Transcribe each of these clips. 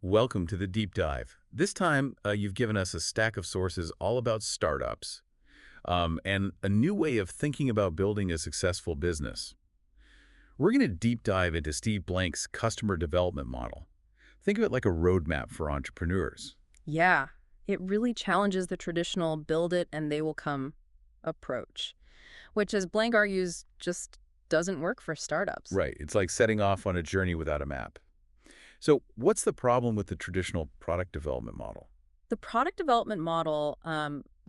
Welcome to the deep dive. This time, you've given us a stack of sources all about startups and a new way of thinking about building a successful business. We're going to deep dive into Steve Blank's customer development model. Think of it like a roadmap for entrepreneurs. Yeah, it really challenges the traditional build it and they will come approach, which, as Blank argues, just doesn't work for startups. Right. It's like setting off on a journey without a map. So what's the problem with the traditional product development model? The product development model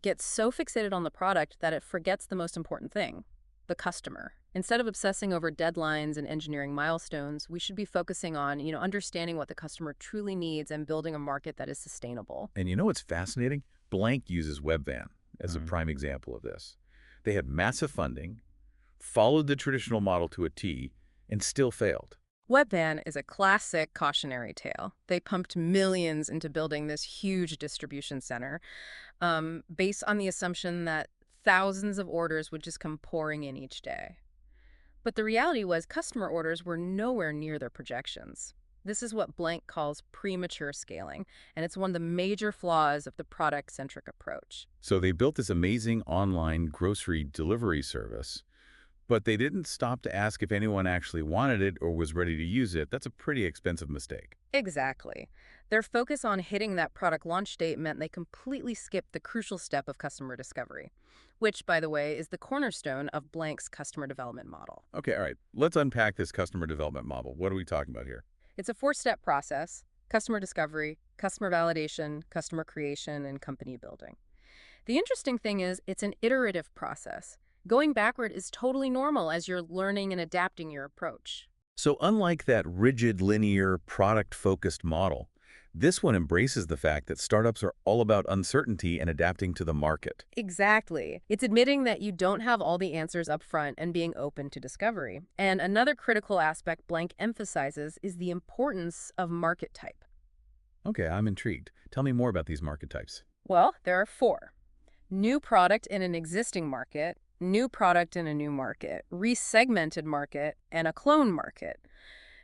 gets so fixated on the product that it forgets the most important thing, the customer. Instead of obsessing over deadlines and engineering milestones, we should be focusing on, understanding what the customer truly needs and building a market that is sustainable. And you know what's fascinating? Blank uses Webvan as a prime example of this. They had massive funding, followed the traditional model to a T, and still failed. Webvan is a classic cautionary tale. They pumped millions into building this huge distribution center, based on the assumption that thousands of orders would just come pouring in each day. But the reality was customer orders were nowhere near their projections. This is what Blank calls premature scaling, and it's one of the major flaws of the product-centric approach. So they built this amazing online grocery delivery service, but they didn't stop to ask if anyone actually wanted it or was ready to use it. That's a pretty expensive mistake. Exactly. Their focus on hitting that product launch date meant they completely skipped the crucial step of customer discovery, which, by the way, is the cornerstone of Blank's customer development model. Okay, all right. Let's unpack this customer development model. What are we talking about here? It's a four-step process: customer discovery, customer validation, customer creation, and company building. The interesting thing is it's an iterative process. Going backward is totally normal as you're learning and adapting your approach. So unlike that rigid, linear, product-focused model, this one embraces the fact that startups are all about uncertainty and adapting to the market. Exactly. It's admitting that you don't have all the answers up front and being open to discovery. And another critical aspect Blank emphasizes is the importance of market type. Okay, I'm intrigued. Tell me more about these market types. Well, there are four: new product in an existing market, new product in a new market, resegmented market, and a clone market.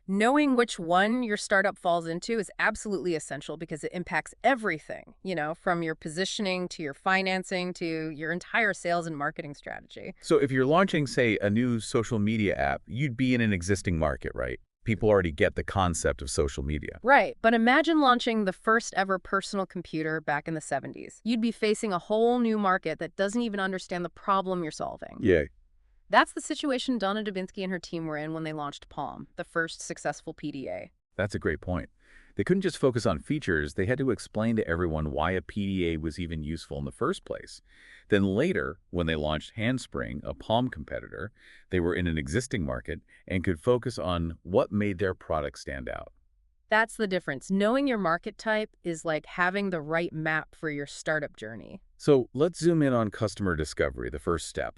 Knowing which one your startup falls into is absolutely essential because it impacts everything, from your positioning to your financing to your entire sales and marketing strategy. So if you're launching, say, a new social media app, you'd be in an existing market, right? People already get the concept of social media. Right, but imagine launching the first ever personal computer back in the 70s. You'd be facing a whole new market that doesn't even understand the problem you're solving. Yeah, That's the situation Donna Dubinsky and her team were in when they launched Palm, the first successful PDA. that's a great point. They couldn't just focus on features, they had to explain to everyone why a PDA was even useful in the first place. Then later, when they launched Handspring, a Palm competitor, they were in an existing market and could focus on what made their product stand out. That's the difference. Knowing your market type is like having the right map for your startup journey. So let's zoom in on customer discovery, the first step.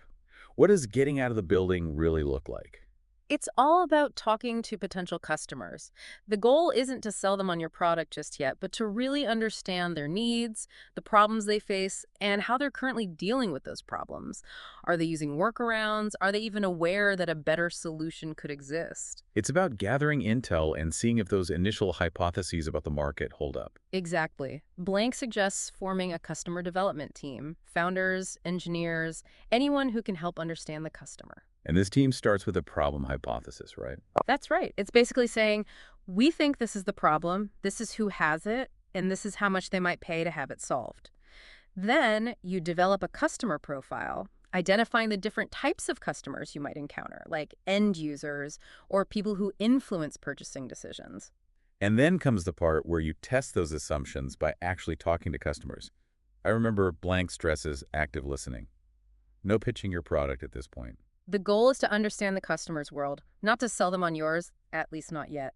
What does getting out of the building really look like? It's all about talking to potential customers. The goal isn't to sell them on your product just yet, but to really understand their needs, the problems they face, and how they're currently dealing with those problems. Are they using workarounds? Are they even aware that a better solution could exist? It's about gathering intel and seeing if those initial hypotheses about the market hold up. Exactly. Blank suggests forming a customer development team: founders, engineers, anyone who can help understand the customer. And this team starts with a problem hypothesis, right? That's right. It's basically saying, we think this is the problem, this is who has it, and this is how much they might pay to have it solved. Then you develop a customer profile, identifying the different types of customers you might encounter, like end users or people who influence purchasing decisions. And then comes the part where you test those assumptions by actually talking to customers. I remember Blank stresses active listening. No pitching your product at this point. The goal is to understand the customer's world, not to sell them on yours, at least not yet.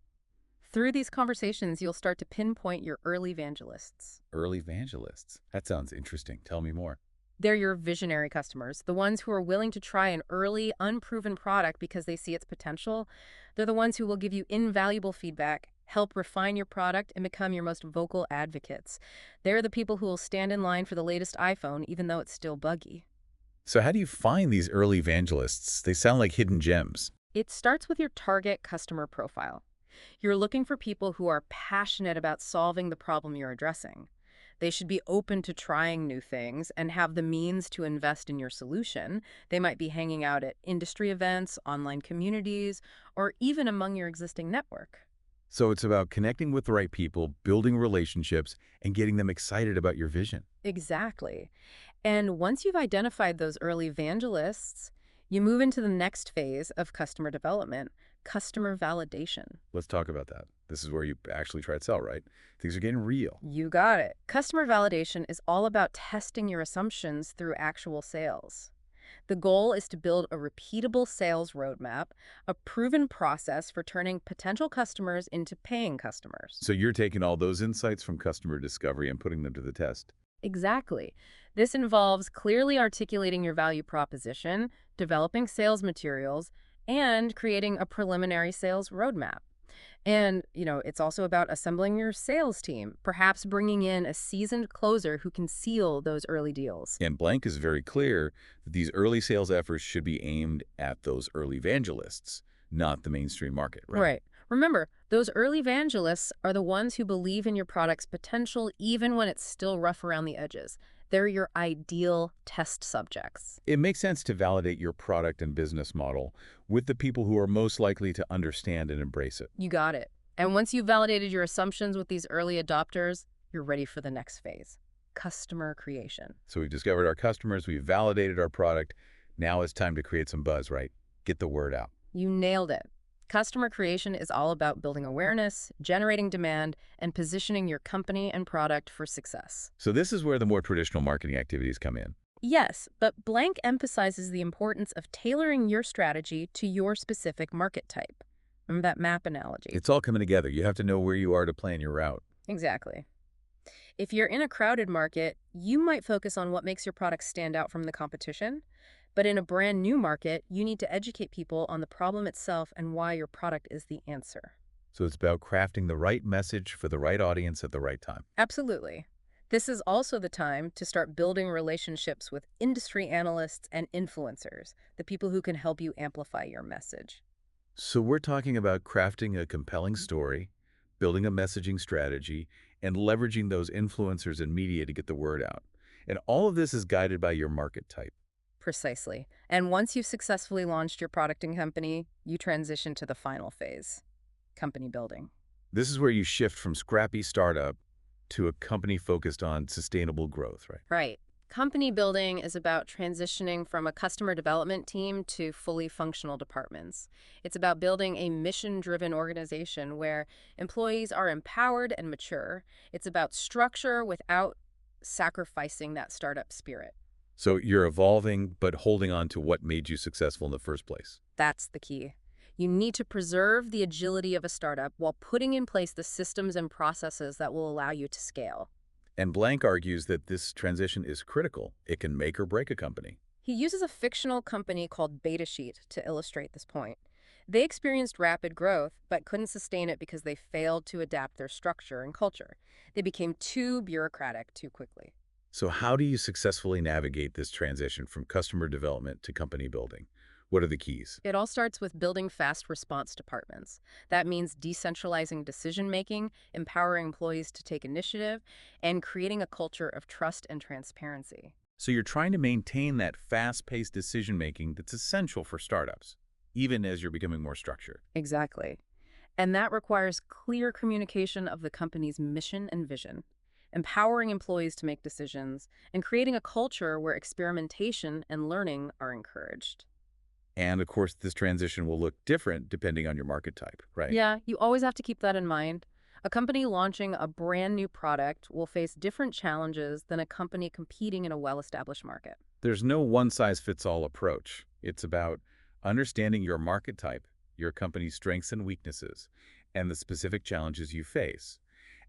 Through these conversations, you'll start to pinpoint your early evangelists. Early evangelists. That sounds interesting. Tell me more. They're your visionary customers, the ones who are willing to try an early, unproven product because they see its potential. They're the ones who will give you invaluable feedback, help refine your product, and become your most vocal advocates. They're the people who will stand in line for the latest iPhone, even though it's still buggy. So how do you find these early evangelists? They sound like hidden gems. It starts with your target customer profile. You're looking for people who are passionate about solving the problem you're addressing. They should be open to trying new things and have the means to invest in your solution. They might be hanging out at industry events, online communities, or even among your existing network. So it's about connecting with the right people, building relationships, and getting them excited about your vision. Exactly. And once you've identified those early evangelists, you move into the next phase of customer development, customer validation. Let's talk about that. This is where you actually try to sell, right? Things are getting real. You got it. Customer validation is all about testing your assumptions through actual sales. The goal is to build a repeatable sales roadmap, a proven process for turning potential customers into paying customers. So you're taking all those insights from customer discovery and putting them to the test. Exactly. This involves clearly articulating your value proposition, developing sales materials, and creating a preliminary sales roadmap. And, it's also about assembling your sales team, perhaps bringing in a seasoned closer who can seal those early deals. And Blank is very clear that these early sales efforts should be aimed at those early evangelists, not the mainstream market, right? Right. Remember, those early evangelists are the ones who believe in your product's potential even when it's still rough around the edges. They're your ideal test subjects. It makes sense to validate your product and business model with the people who are most likely to understand and embrace it. You got it. And once you've validated your assumptions with these early adopters, you're ready for the next phase, customer creation. So we've discovered our customers, we've validated our product. Now it's time to create some buzz, right? Get the word out. You nailed it. Customer creation is all about building awareness, generating demand, and positioning your company and product for success. So this is where the more traditional marketing activities come in. Yes, but Blank emphasizes the importance of tailoring your strategy to your specific market type. Remember that map analogy? It's all coming together. You have to know where you are to plan your route. Exactly. If you're in a crowded market, you might focus on what makes your product stand out from the competition. But in a brand new market, you need to educate people on the problem itself and why your product is the answer. So it's about crafting the right message for the right audience at the right time. Absolutely. This is also the time to start building relationships with industry analysts and influencers, the people who can help you amplify your message. So we're talking about crafting a compelling story, building a messaging strategy, and leveraging those influencers and media to get the word out. And all of this is guided by your market type. Precisely. And once you've successfully launched your product and company, you transition to the final phase, company building. This is where you shift from scrappy startup to a company focused on sustainable growth, right? Right. Company building is about transitioning from a customer development team to fully functional departments. It's about building a mission-driven organization where employees are empowered and mature. It's about structure without sacrificing that startup spirit. So you're evolving, but holding on to what made you successful in the first place. That's the key. You need to preserve the agility of a startup while putting in place the systems and processes that will allow you to scale. And Blank argues that this transition is critical. It can make or break a company. He uses a fictional company called Betasheet to illustrate this point. They experienced rapid growth, but couldn't sustain it because they failed to adapt their structure and culture. They became too bureaucratic too quickly. So how do you successfully navigate this transition from customer development to company building? What are the keys? It all starts with building fast response departments. That means decentralizing decision-making, empowering employees to take initiative, and creating a culture of trust and transparency. So you're trying to maintain that fast-paced decision-making that's essential for startups, even as you're becoming more structured. Exactly. And that requires clear communication of the company's mission and vision, empowering employees to make decisions, and creating a culture where experimentation and learning are encouraged. And of course, this transition will look different depending on your market type, right? Yeah, you always have to keep that in mind. A company launching a brand new product will face different challenges than a company competing in a well-established market. There's no one-size-fits-all approach. It's about understanding your market type, your company's strengths and weaknesses, and the specific challenges you face,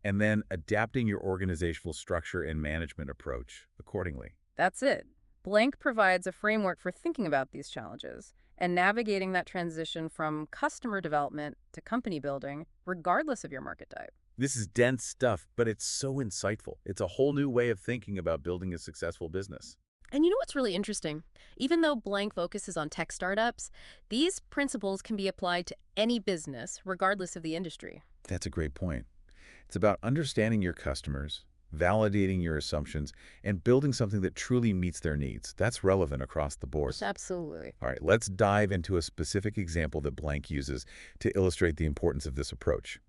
and then adapting your organizational structure and management approach accordingly. That's it. Blank provides a framework for thinking about these challenges and navigating that transition from customer development to company building, regardless of your market type. This is dense stuff, but it's so insightful. It's a whole new way of thinking about building a successful business. And you know what's really interesting? Even though Blank focuses on tech startups, these principles can be applied to any business, regardless of the industry. That's a great point. It's about understanding your customers, validating your assumptions, and building something that truly meets their needs. That's relevant across the board. Absolutely. All right, let's dive into a specific example that Blank uses to illustrate the importance of this approach.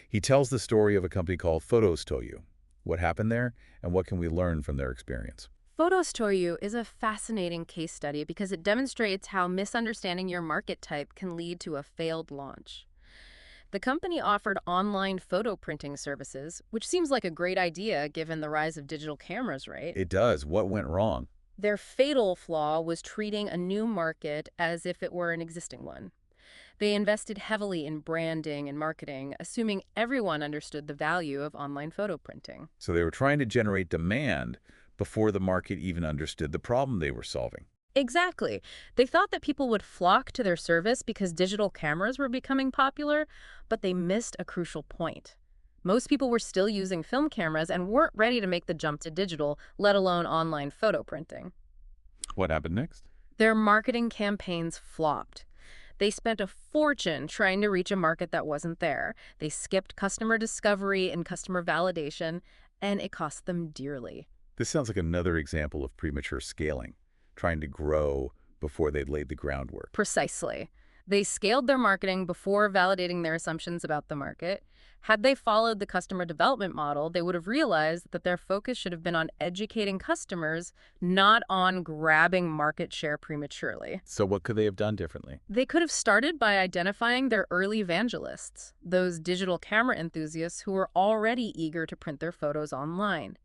He tells the story of a company called Photos Toyu. What happened there, and what can we learn from their experience? Photos Toyu is a fascinating case study because it demonstrates how misunderstanding your market type can lead to a failed launch. The company offered online photo printing services, which seems like a great idea given the rise of digital cameras, right? It does. What went wrong? Their fatal flaw was treating a new market as if it were an existing one. They invested heavily in branding and marketing, assuming everyone understood the value of online photo printing. So they were trying to generate demand before the market even understood the problem they were solving. Exactly. They thought that people would flock to their service because digital cameras were becoming popular, but they missed a crucial point. Most people were still using film cameras and weren't ready to make the jump to digital, let alone online photo printing. What happened next? Their marketing campaigns flopped. They spent a fortune trying to reach a market that wasn't there. They skipped customer discovery and customer validation, and it cost them dearly. This sounds like another example of premature scaling, trying to grow before they'd laid the groundwork. Precisely. They scaled their marketing before validating their assumptions about the market. Had they followed the customer development model, they would have realized that their focus should have been on educating customers, not on grabbing market share prematurely. So what could they have done differently? They could have started by identifying their early evangelists, those digital camera enthusiasts who were already eager to print their photos online.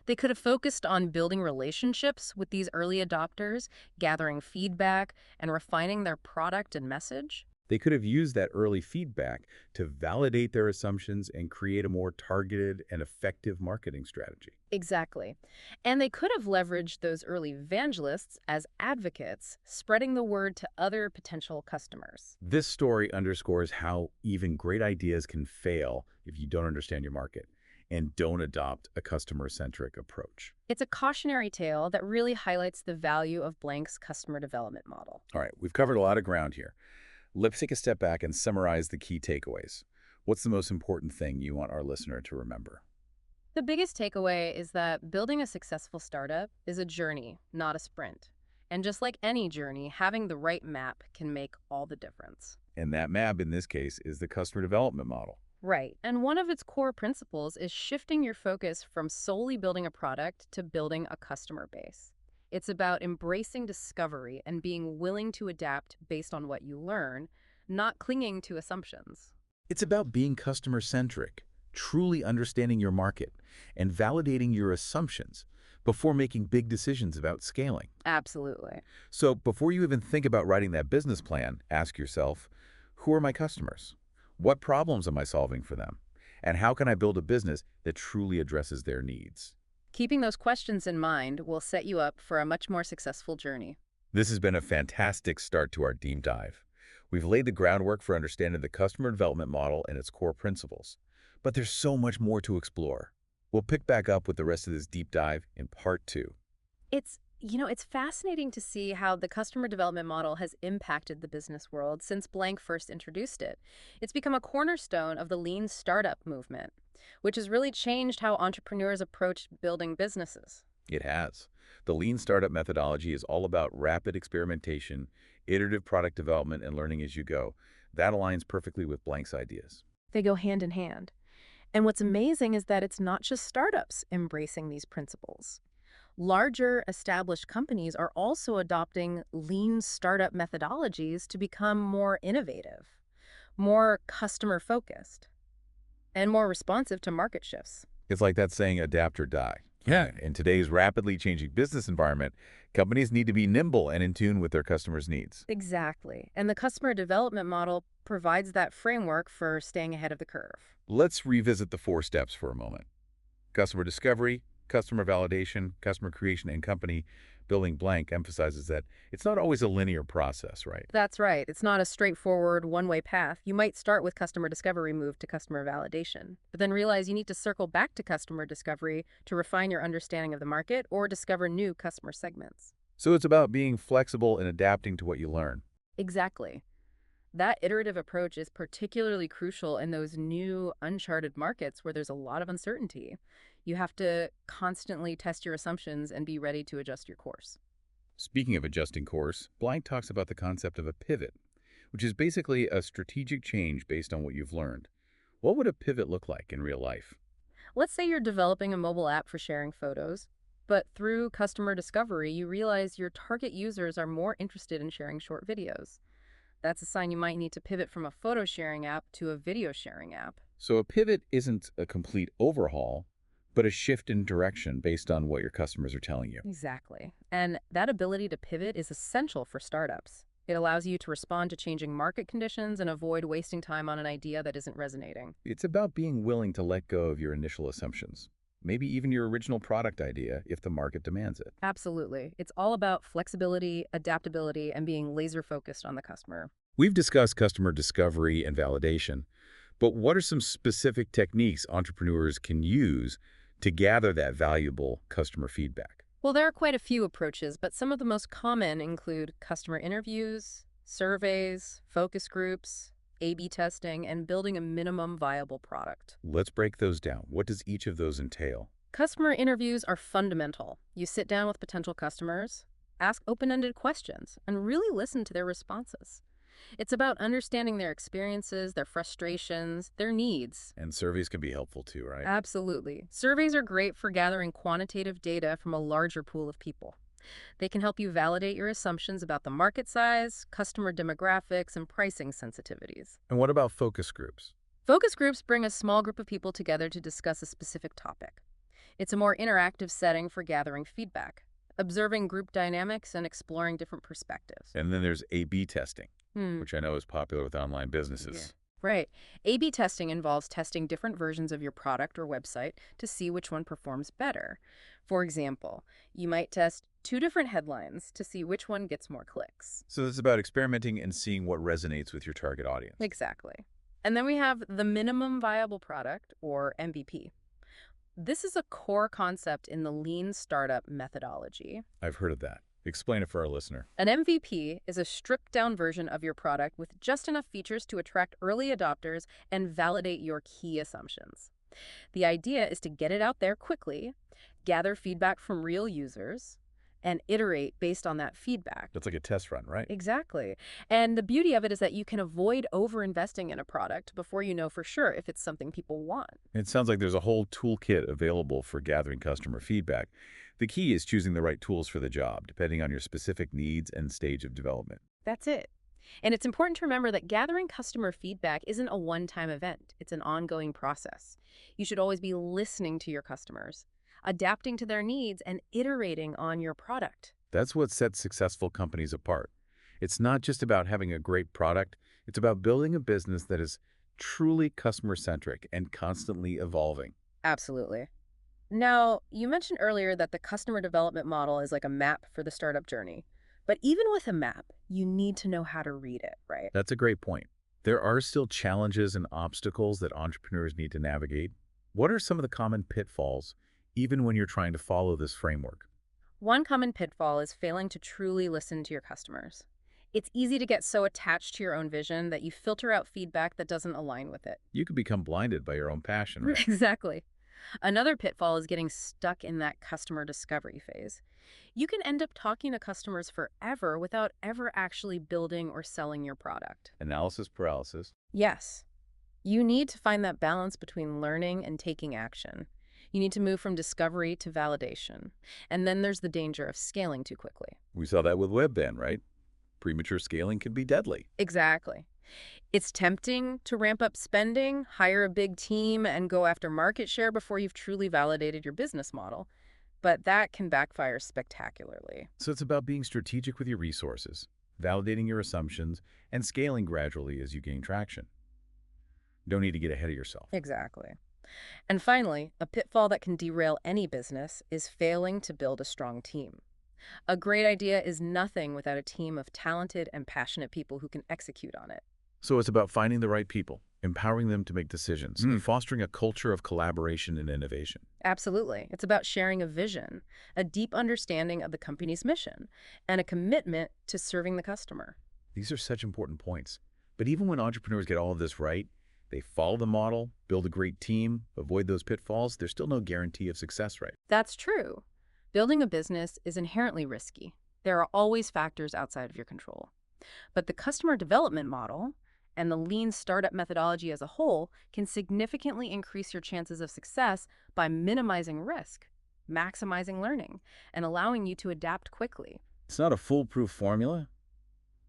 They could have focused on building relationships with these early adopters, gathering feedback, and refining their product and message. They could have used that early feedback to validate their assumptions and create a more targeted and effective marketing strategy. Exactly. And they could have leveraged those early evangelists as advocates, spreading the word to other potential customers. This story underscores how even great ideas can fail if you don't understand your market and don't adopt a customer-centric approach. It's a cautionary tale that really highlights the value of Blank's customer development model. All right, we've covered a lot of ground here. Let's take a step back and summarize the key takeaways. What's the most important thing you want our listener to remember? The biggest takeaway is that building a successful startup is a journey, not a sprint. And just like any journey, having the right map can make all the difference. And that map, in this case, is the customer development model. Right. And one of its core principles is shifting your focus from solely building a product to building a customer base. It's about embracing discovery and being willing to adapt based on what you learn, not clinging to assumptions. It's about being customer-centric, truly understanding your market, and validating your assumptions before making big decisions about scaling. Absolutely. So before you even think about writing that business plan, ask yourself, who are my customers? What problems am I solving for them? And how can I build a business that truly addresses their needs? Keeping those questions in mind will set you up for a much more successful journey. This has been a fantastic start to our deep dive. We've laid the groundwork for understanding the customer development model and its core principles. But there's so much more to explore. We'll pick back up with the rest of this deep dive in part 2. It's fascinating to see how the customer development model has impacted the business world since Blank first introduced it. It's become a cornerstone of the lean startup movement, which has really changed how entrepreneurs approach building businesses. It has. The lean startup methodology is all about rapid experimentation, iterative product development, and learning as you go. That aligns perfectly with Blank's ideas. They go hand in hand. And what's amazing is that it's not just startups embracing these principles. Larger, established companies are also adopting lean startup methodologies to become more innovative, more customer-focused, and more responsive to market shifts. It's like that saying, adapt or die. Yeah, in today's rapidly changing business environment, companies need to be nimble and in tune with their customers' needs. Exactly. And the customer development model provides that framework for staying ahead of the curve. Let's revisit the 4 steps for a moment. Customer discovery, customer validation, customer creation, and company building blank emphasizes that it's not always a linear process, right? That's right. It's not a straightforward one-way path. You might start with customer discovery, move to customer validation, but then realize you need to circle back to customer discovery to refine your understanding of the market or discover new customer segments. So it's about being flexible and adapting to what you learn. Exactly. That iterative approach is particularly crucial in those new, uncharted markets where there's a lot of uncertainty. You have to constantly test your assumptions and be ready to adjust your course. Speaking of adjusting course, Blank talks about the concept of a pivot, which is basically a strategic change based on what you've learned. What would a pivot look like in real life? Let's say you're developing a mobile app for sharing photos, but through customer discovery, you realize your target users are more interested in sharing short videos. That's a sign you might need to pivot from a photo sharing app to a video sharing app. So a pivot isn't a complete overhaul, but a shift in direction based on what your customers are telling you. Exactly. And that ability to pivot is essential for startups. It allows you to respond to changing market conditions and avoid wasting time on an idea that isn't resonating. It's about being willing to let go of your initial assumptions, maybe even your original product idea if the market demands it. Absolutely. It's all about flexibility, adaptability, and being laser focused on the customer. We've discussed customer discovery and validation, but what are some specific techniques entrepreneurs can use to gather that valuable customer feedback? Well, there are quite a few approaches, but some of the most common include customer interviews, surveys, focus groups, A/B testing, and building a minimum viable product. Let's break those down. What does each of those entail? Customer interviews are fundamental. You sit down with potential customers, ask open-ended questions, and really listen to their responses. It's about understanding their experiences, their frustrations, their needs. And surveys can be helpful too, right? Absolutely. Surveys are great for gathering quantitative data from a larger pool of people. They can help you validate your assumptions about the market size, customer demographics, and pricing sensitivities. And what about focus groups? Focus groups bring a small group of people together to discuss a specific topic. It's a more interactive setting for gathering feedback, observing group dynamics, and exploring different perspectives. And then there's A/B testing, Hmm. which I know is popular with online Yeah. businesses. Right. A/B testing involves testing different versions of your product or website to see which one performs better. For example, you might test two different headlines to see which one gets more clicks. So it's about experimenting and seeing what resonates with your target audience. Exactly. And then we have the minimum viable product, or MVP. This is a core concept in the lean startup methodology. I've heard of that. Explain it for our listener. An MVP is a stripped-down version of your product with just enough features to attract early adopters and validate your key assumptions. The idea is to get it out there quickly, gather feedback from real users, and iterate based on that feedback. That's like a test run, right? Exactly. And the beauty of it is that you can avoid over-investing in a product before you know for sure if it's something people want. It sounds like there's a whole toolkit available for gathering customer feedback. The key is choosing the right tools for the job, depending on your specific needs and stage of development. That's it. And it's important to remember that gathering customer feedback isn't a one-time event. It's an ongoing process. You should always be listening to your customers, adapting to their needs, and iterating on your product. That's what sets successful companies apart. It's not just about having a great product, it's about building a business that is truly customer-centric and constantly evolving. Absolutely. Now, you mentioned earlier that the customer development model is like a map for the startup journey. But even with a map, you need to know how to read it, right? That's a great point. There are still challenges and obstacles that entrepreneurs need to navigate. What are some of the common pitfalls, even when you're trying to follow this framework? One common pitfall is failing to truly listen to your customers. It's easy to get so attached to your own vision that you filter out feedback that doesn't align with it. You could become blinded by your own passion, right? Exactly. Another pitfall is getting stuck in that customer discovery phase. You can end up talking to customers forever without ever actually building or selling your product. Analysis paralysis. Yes, you need to find that balance between learning and taking action. You need to move from discovery to validation. And then there's the danger of scaling too quickly. We saw that with Webvan, right? Premature scaling can be deadly. Exactly. It's tempting to ramp up spending, hire a big team, and go after market share before you've truly validated your business model. But that can backfire spectacularly. So it's about being strategic with your resources, validating your assumptions, and scaling gradually as you gain traction. Don't need to get ahead of yourself. Exactly. And finally, a pitfall that can derail any business is failing to build a strong team. A great idea is nothing without a team of talented and passionate people who can execute on it. So it's about finding the right people, empowering them to make decisions, and fostering a culture of collaboration and innovation. Absolutely. It's about sharing a vision, a deep understanding of the company's mission, and a commitment to serving the customer. These are such important points. But even when entrepreneurs get all of this right, they follow the model, build a great team, avoid those pitfalls, there's still no guarantee of success, right? That's true. Building a business is inherently risky. There are always factors outside of your control. But the customer development model and the lean startup methodology as a whole can significantly increase your chances of success by minimizing risk, maximizing learning, and allowing you to adapt quickly. It's not a foolproof formula,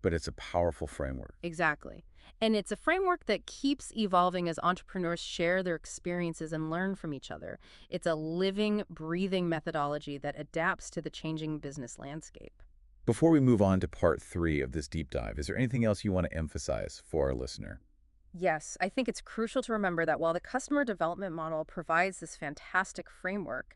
but it's a powerful framework. Exactly. And it's a framework that keeps evolving as entrepreneurs share their experiences and learn from each other. It's a living, breathing methodology that adapts to the changing business landscape. Before we move on to part 3 of this deep dive, is there anything else you want to emphasize for our listener? Yes, I think it's crucial to remember that while the customer development model provides this fantastic framework,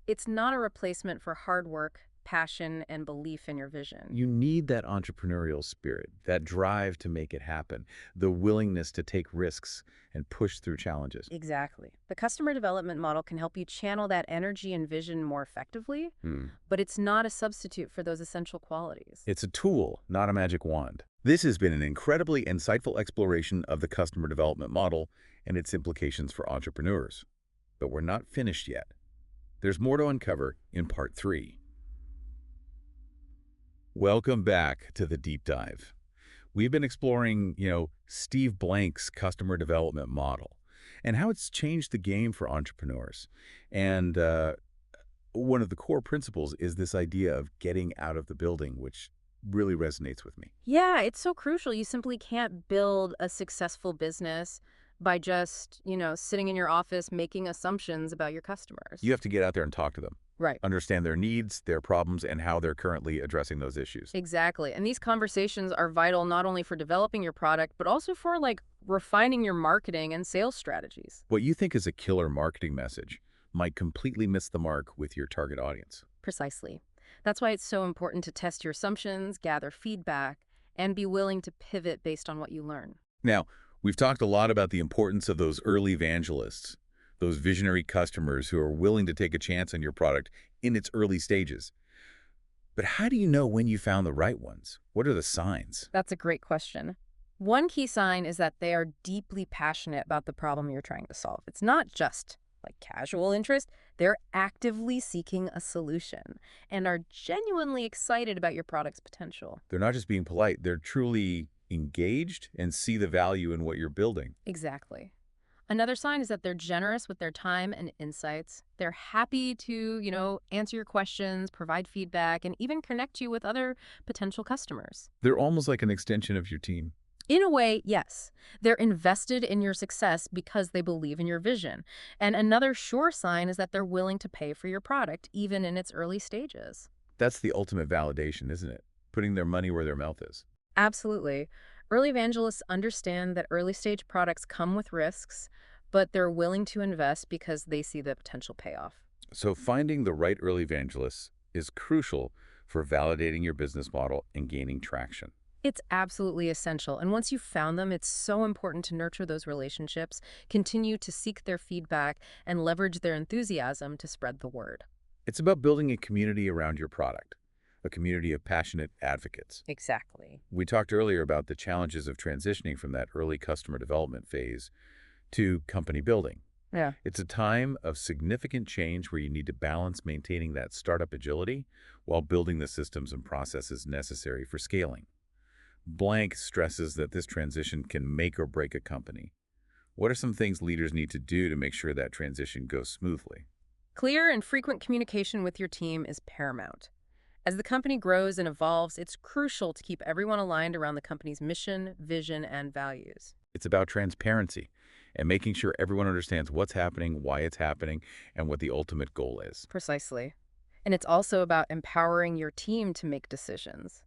it's not a replacement for hard work, passion, and belief in your vision. You need that entrepreneurial spirit, that drive to make it happen, the willingness to take risks and push through challenges. Exactly. The customer development model can help you channel that energy and vision more effectively, Hmm. but it's not a substitute for those essential qualities. It's a tool, not a magic wand. This has been an incredibly insightful exploration of the customer development model and its implications for entrepreneurs. But we're not finished yet. There's more to uncover in part 3. Welcome back to the deep dive. We've been exploring, Steve Blank's customer development model and how it's changed the game for entrepreneurs. And one of the core principles is this idea of getting out of the building, which really resonates with me. Yeah, it's so crucial. You simply can't build a successful business by just, sitting in your office making assumptions about your customers. You have to get out there and talk to them, Right. understand their needs, their problems, and how they're currently addressing those issues. Exactly. And these conversations are vital not only for developing your product, but also for refining your marketing and sales strategies. What you think is a killer marketing message might completely miss the mark with your target audience. Precisely. That's why it's so important to test your assumptions, gather feedback, and be willing to pivot based on what you learn. Now, we've talked a lot about the importance of those early evangelists, those visionary customers who are willing to take a chance on your product in its early stages. But how do you know when you found the right ones? What are the signs? That's a great question. One key sign is that they are deeply passionate about the problem you're trying to solve. It's not just casual interest. They're actively seeking a solution and are genuinely excited about your product's potential. They're not just being polite, they're truly engaged and see the value in what you're building. Exactly. Another sign is that they're generous with their time and insights. They're happy to, answer your questions, provide feedback, and even connect you with other potential customers. They're almost like an extension of your team. In a way, yes. They're invested in your success because they believe in your vision. And another sure sign is that they're willing to pay for your product, even in its early stages. That's the ultimate validation, isn't it? Putting their money where their mouth is. Absolutely. Early evangelists understand that early-stage products come with risks, but they're willing to invest because they see the potential payoff. So finding the right early evangelists is crucial for validating your business model and gaining traction. It's absolutely essential. And once you've found them, it's so important to nurture those relationships, continue to seek their feedback, and leverage their enthusiasm to spread the word. It's about building a community around your product, a community of passionate advocates. Exactly. We talked earlier about the challenges of transitioning from that early customer development phase to company building. Yeah. It's a time of significant change where you need to balance maintaining that startup agility while building the systems and processes necessary for scaling. Blank stresses that this transition can make or break a company. What are some things leaders need to do to make sure that transition goes smoothly? Clear and frequent communication with your team is paramount. As the company grows and evolves, it's crucial to keep everyone aligned around the company's mission, vision, and values. It's about transparency and making sure everyone understands what's happening, why it's happening, and what the ultimate goal is. Precisely. And it's also about empowering your team to make decisions.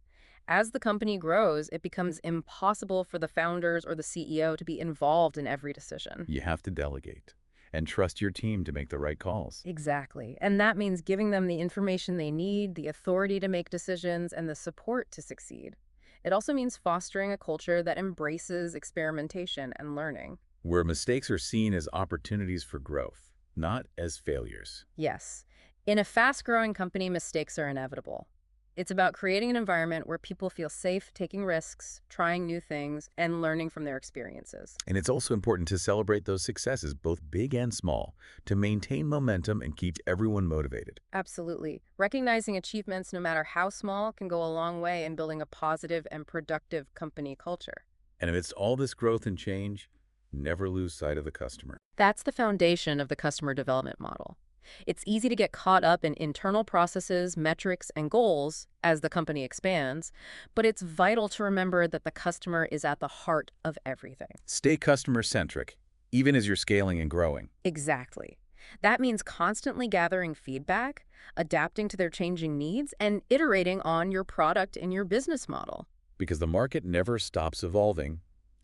As the company grows, it becomes impossible for the founders or the CEO to be involved in every decision. You have to delegate. and trust your team to make the right calls. Exactly. And that means giving them the information they need, the authority to make decisions, and the support to succeed. It also means fostering a culture that embraces experimentation and learning. Where mistakes are seen as opportunities for growth, not as failures. Yes. In a fast-growing company, mistakes are inevitable. It's about creating an environment where people feel safe taking risks, trying new things, and learning from their experiences. And it's also important to celebrate those successes, both big and small, to maintain momentum and keep everyone motivated. Absolutely. Recognizing achievements, no matter how small, can go a long way in building a positive and productive company culture. And amidst all this growth and change, never lose sight of the customer. That's the foundation of the customer development model. It's easy to get caught up in internal processes, metrics, and goals as the company expands, but it's vital to remember that the customer is at the heart of everything. Stay customer-centric, even as you're scaling and growing. Exactly. That means constantly gathering feedback, adapting to their changing needs, and iterating on your product and your business model. Because the market never stops evolving,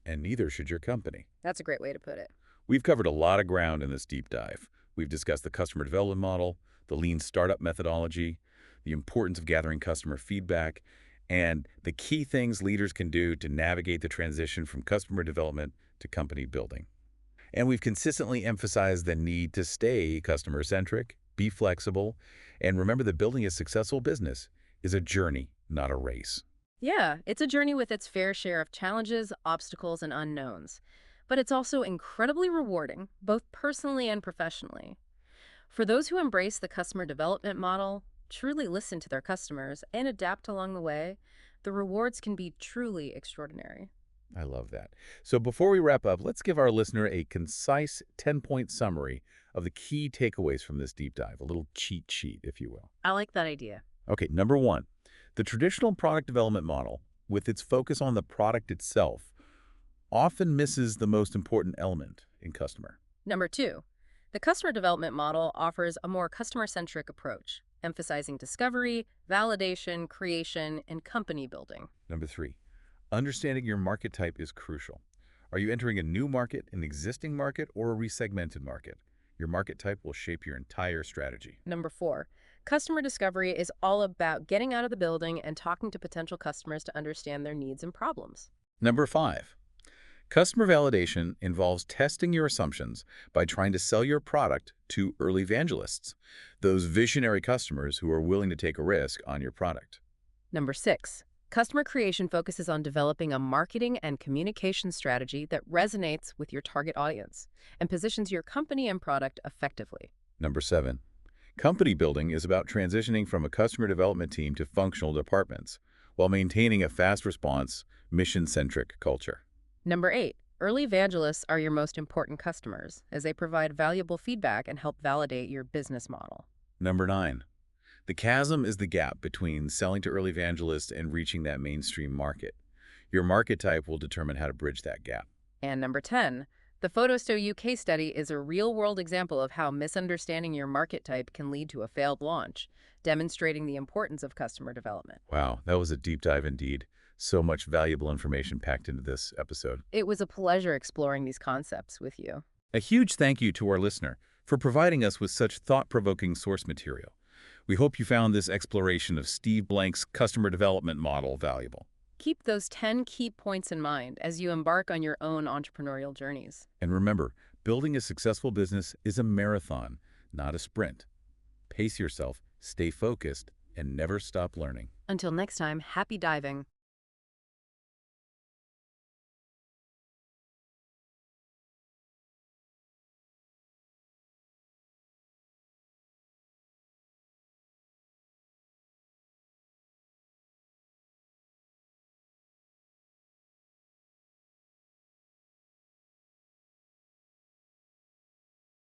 and neither should your company. That's a great way to put it. We've covered a lot of ground in this deep dive. We've discussed the customer development model, the lean startup methodology, the importance of gathering customer feedback, and the key things leaders can do to navigate the transition from customer development to company building. And we've consistently emphasized the need to stay customer-centric, be flexible, and remember that building a successful business is a journey, not a race. Yeah, it's a journey with its fair share of challenges, obstacles, and unknowns. But it's also incredibly rewarding, both personally and professionally. For those who embrace the customer development model, truly listen to their customers, and adapt along the way, the rewards can be truly extraordinary. I love that. So before we wrap up, let's give our listener a concise 10-point summary of the key takeaways from this deep dive, a little cheat sheet, if you will. I like that idea. Okay, number one, the traditional product development model, with its focus on the product itself, often misses the most important element in customer. Number two, the customer development model offers a more customer-centric approach, emphasizing discovery, validation, creation, and company building. Number three, understanding your market type is crucial. Are you entering a new market, an existing market, or a resegmented market? Your market type will shape your entire strategy. Number four, customer discovery is all about getting out of the building and talking to potential customers to understand their needs and problems. Number five, customer validation involves testing your assumptions by trying to sell your product to early evangelists, those visionary customers who are willing to take a risk on your product. Number six, customer creation focuses on developing a marketing and communication strategy that resonates with your target audience and positions your company and product effectively. Number seven, company building is about transitioning from a customer development team to functional departments while maintaining a fast response, mission-centric culture. Number eight, early evangelists are your most important customers as they provide valuable feedback and help validate your business model. Number nine, the chasm is the gap between selling to early evangelists and reaching that mainstream market. Your market type will determine how to bridge that gap. And number 10, the Photosto UK study is a real-world example of how misunderstanding your market type can lead to a failed launch, demonstrating the importance of customer development. Wow, that was a deep dive indeed. So much valuable information packed into this episode. It was a pleasure exploring these concepts with you. A huge thank you to our listener for providing us with such thought-provoking source material. We hope you found this exploration of Steve Blank's customer development model valuable. Keep those 10 key points in mind as you embark on your own entrepreneurial journeys. And remember, building a successful business is a marathon, not a sprint. Pace yourself, stay focused, and never stop learning. Until next time, happy diving.